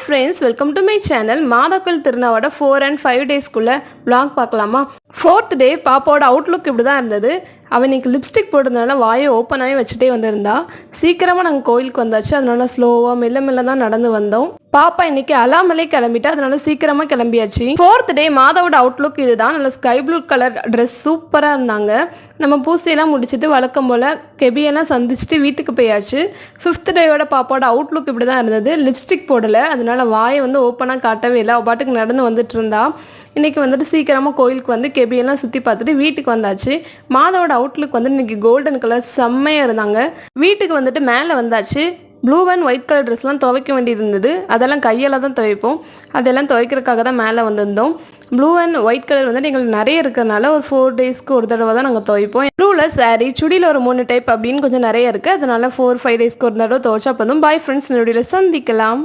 friends, welcome to my channel. மாதாக்கள் திருநாவோட 4 and 5 daysக்குள்ள vlog பார்க்கலாமா? 4th day பாப்பாவோட Outlook இப்படி தான் இருந்தது. அவன் இன்னைக்கு லிப்ஸ்டிக் போட்டதுனால வாயை ஓப்பன் ஆகி வச்சுட்டே வந்திருந்தா. சீக்கிரமாக நாங்கள் கோயிலுக்கு வந்தாச்சு. அதனால ஸ்லோவாக மெல்ல மெல்ல தான் நடந்து வந்தோம். பாப்பா இன்னைக்கு அலாமலே கிளம்பிட்டா, அதனால சீக்கிரமாக கிளம்பியாச்சு. 4th day மாதாவோட அவுட்லுக் இதுதான். நல்ல ஸ்கை ப்ளூ கலர் ட்ரெஸ் சூப்பராக இருந்தாங்க. நம்ம பூசையெல்லாம் முடிச்சுட்டு வழக்கம் போல் கெபியெல்லாம் சந்திச்சுட்டு வீட்டுக்கு போயாச்சு. 5th டேயோட பாப்பாவோட அவுட்லுக் இப்படி தான் இருந்தது. லிப்ஸ்டிக் போடலை, அதனால வாயை வந்து ஓப்பனாக காட்டவே இல்லை. அவள் பாட்டுக்கு நடந்து வந்துட்டு இருந்தா. இன்றைக்கி வந்துட்டு சீக்கிரமாக கோயிலுக்கு வந்து கெபியெல்லாம் சுற்றி பார்த்துட்டு வீட்டுக்கு வந்தாச்சு. மாதாவோட அவுட்லுக் வந்து இன்றைக்கி கோல்டன் கலர் செம்மையாக இருந்தாங்க. வீட்டுக்கு வந்துட்டு மேலே வந்தாச்சு. ப்ளூ அண்ட் ஒயிட் கலர் ட்ரெஸ்லாம் துவைக்க வேண்டியது இருந்தது. அதெல்லாம் கையால் தான் துவைப்போம். அதெல்லாம் துவைக்கிறதுக்காக தான் மேலே வந்திருந்தோம். ப்ளூ அண்ட் ஒயிட் கலர் வந்துட்டு எங்களுக்கு நிறைய இருக்கிறதுனால ஒரு 4 டேஸ்க்கு ஒரு தடவை தான் நாங்கள் துவைப்போம். ப்ளூவில் சாரீ, சுடியில் ஒரு 3 டைப் அப்படின்னு கொஞ்சம் நிறைய இருக்குது. அதனால 4-5 டேஸ்க்கு ஒரு தடவை துவைச்சா போதும். பாய் ஃப்ரெண்ட்ஸ், வீடியோவில் சந்திக்கலாம்.